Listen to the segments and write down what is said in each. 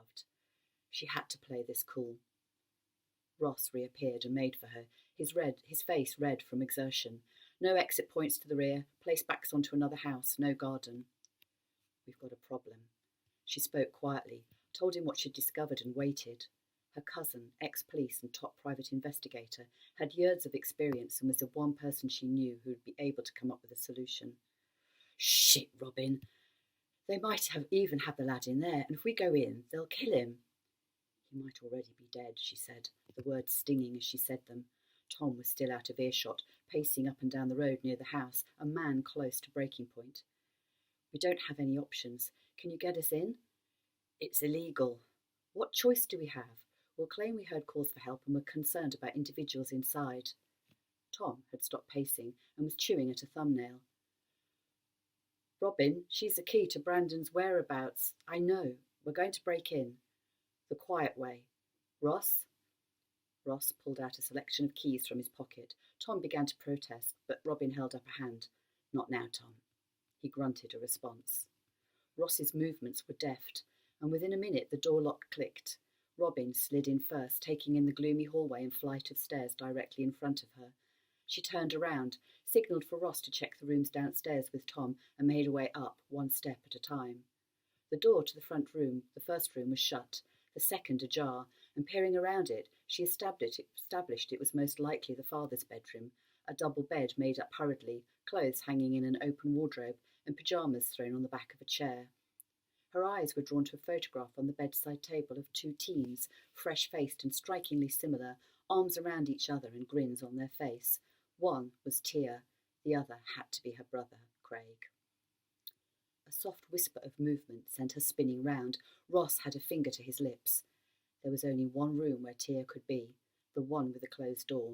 loved. She had to play this cool. Ross reappeared and made for her, his face red from exertion. No exit points to the rear, place backs onto another house, no garden. We've got a problem. She spoke quietly, told him what she'd discovered and waited. Her cousin, ex-police and top private investigator, had years of experience and was the one person she knew who would be able to come up with a solution. Shit, Robin. They might have even had the lad in there, and if we go in, they'll kill him. He might already be dead, she said, the words stinging as she said them. Tom was still out of earshot, pacing up and down the road near the house, a man close to breaking point. We don't have any options. Can you get us in? It's illegal. What choice do we have? We'll claim we heard calls for help and were concerned about individuals inside. Tom had stopped pacing and was chewing at a thumbnail. Robin, she's the key to Brandon's whereabouts. I know. We're going to break in. The quiet way. Ross? Ross pulled out a selection of keys from his pocket. Tom began to protest, but Robin held up a hand. Not now, Tom. He grunted a response. Ross's movements were deft, and within a minute the door lock clicked. Robin slid in first, taking in the gloomy hallway and flight of stairs directly in front of her. She turned around, signalled for Ross to check the rooms downstairs with Tom, and made her way up, one step at a time. The door to the front room, the first room, was shut, the second ajar, and peering around it, she established it was most likely the father's bedroom, a double bed made up hurriedly, clothes hanging in an open wardrobe, and pyjamas thrown on the back of a chair. Her eyes were drawn to a photograph on the bedside table of two teens, fresh-faced and strikingly similar, arms around each other and grins on their face. One was Tia, the other had to be her brother, Craig. A soft whisper of movement sent her spinning round. Ross had a finger to his lips. There was only one room where Tia could be, the one with the closed door.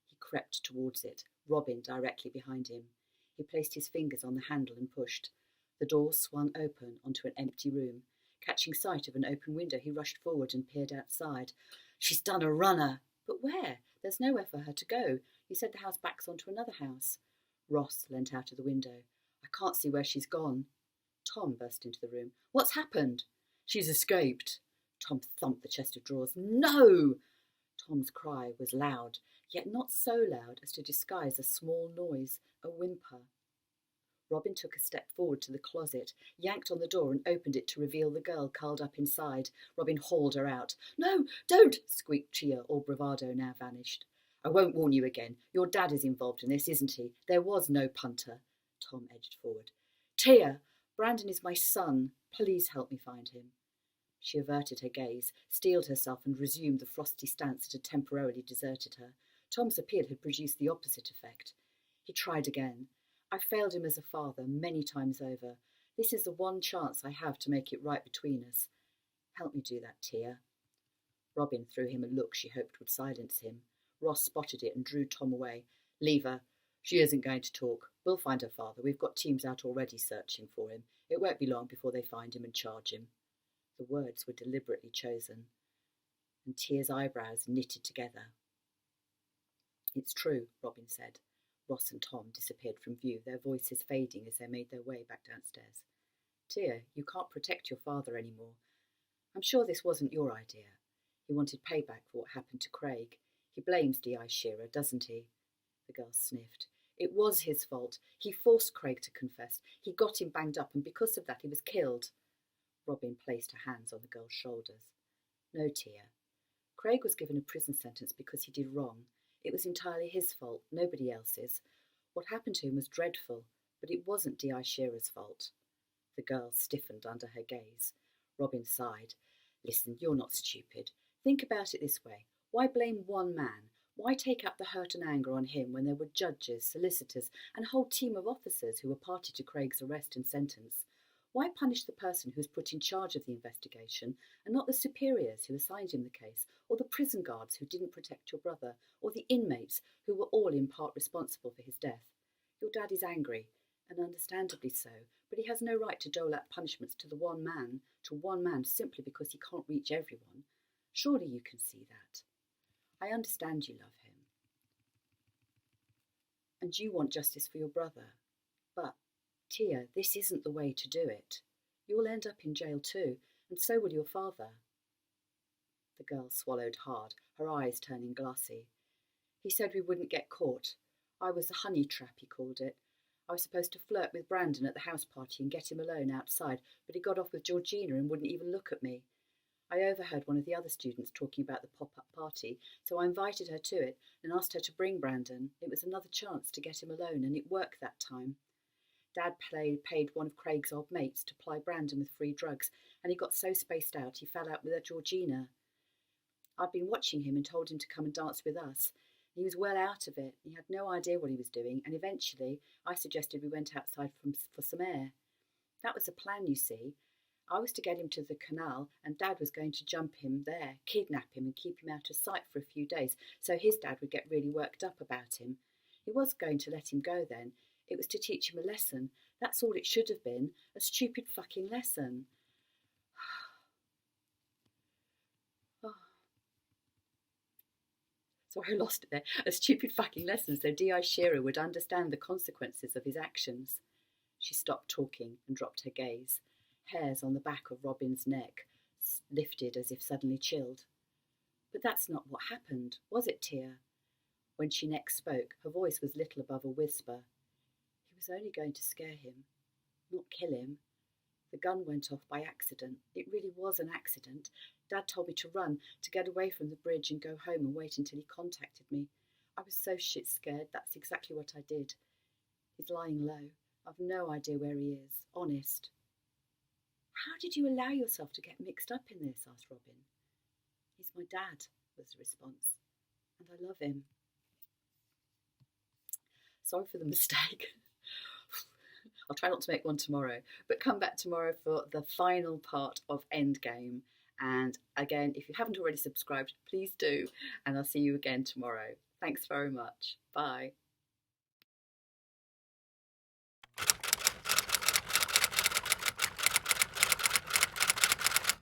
He crept towards it, Robin directly behind him. He placed his fingers on the handle and pushed. The door swung open onto an empty room. Catching sight of an open window, he rushed forward and peered outside. She's done a runner! But where? There's nowhere for her to go. You said the house backs onto another house. Ross leant out of the window. I can't see where she's gone. Tom burst into the room. What's happened? She's escaped. Tom thumped the chest of drawers. No! Tom's cry was loud, yet not so loud as to disguise a small noise, a whimper. Robin took a step forward to the closet, yanked on the door and opened it to reveal the girl curled up inside. Robin hauled her out. No, don't, squeaked Tia, all bravado now vanished. I won't warn you again. Your dad is involved in this, isn't he? There was no punter. Tom edged forward. Tia, Brandon is my son. Please help me find him. She averted her gaze, steeled herself and resumed the frosty stance that had temporarily deserted her. Tom's appeal had produced the opposite effect. He tried again. I failed him as a father many times over. This is the one chance I have to make it right between us. Help me do that, Tia. Robin threw him a look she hoped would silence him. Ross spotted it and drew Tom away. Leave her. She isn't going to talk. We'll find her father. We've got teams out already searching for him. It won't be long before they find him and charge him. The words were deliberately chosen, and Tia's eyebrows knitted together. It's true, Robin said. Ross and Tom disappeared from view, their voices fading as they made their way back downstairs. Tia, you can't protect your father anymore. I'm sure this wasn't your idea. He wanted payback for what happened to Craig. He blames D.I. Shearer, doesn't he? The girl sniffed. It was his fault. He forced Craig to confess. He got him banged up, and because of that he was killed. Robin placed her hands on the girl's shoulders. No, Tia. Craig was given a prison sentence because he did wrong. It was entirely his fault, nobody else's. What happened to him was dreadful, but it wasn't D.I. Shearer's fault. The girl stiffened under her gaze. Robin sighed. Listen, you're not stupid. Think about it this way. Why blame one man? Why take out the hurt and anger on him when there were judges, solicitors, and a whole team of officers who were party to Craig's arrest and sentence? Why punish the person who was put in charge of the investigation and not the superiors who assigned him the case, or the prison guards who didn't protect your brother, or the inmates who were all in part responsible for his death? Your dad is angry, and understandably so, but he has no right to dole out punishments to one man simply because he can't reach everyone. Surely you can see that. I understand you love him. And you want justice for your brother. But, Tia, this isn't the way to do it. You'll end up in jail too, and so will your father. The girl swallowed hard, her eyes turning glassy. He said we wouldn't get caught. I was the honey trap, he called it. I was supposed to flirt with Brandon at the house party and get him alone outside, but he got off with Georgina and wouldn't even look at me. I overheard one of the other students talking about the pop-up party, so I invited her to it and asked her to bring Brandon. It was another chance to get him alone, and it worked that time. Dad paid one of Craig's old mates to ply Brandon with free drugs, and he got so spaced out he fell out with Georgina. I'd been watching him and told him to come and dance with us. He was well out of it. He had no idea what he was doing, and eventually I suggested we went outside for some air. That was the plan, you see. I was to get him to the canal, and Dad was going to jump him there, kidnap him and keep him out of sight for a few days, so his dad would get really worked up about him. He was going to let him go then. It was to teach him a lesson. That's all it should have been, a stupid fucking lesson. Oh. Sorry, I lost it there. A stupid fucking lesson so D.I. Shearer would understand the consequences of his actions. She stopped talking and dropped her gaze. Hairs on the back of Robin's neck lifted as if suddenly chilled. But that's not what happened, was it, Tia? When she next spoke, her voice was little above a whisper. He was only going to scare him, not kill him. The gun went off by accident. It really was an accident. Dad told me to run, to get away from the bridge and go home and wait until he contacted me. I was so shit scared. That's exactly what I did. He's lying low. I've no idea where he is, honest. How did you allow yourself to get mixed up in this? Asked Robin. He's my dad, was the response, and I love him. Sorry for the mistake. I'll try not to make one tomorrow, but come back tomorrow for the final part of Endgame. And again, if you haven't already subscribed, please do, and I'll see you again tomorrow. Thanks very much. Bye.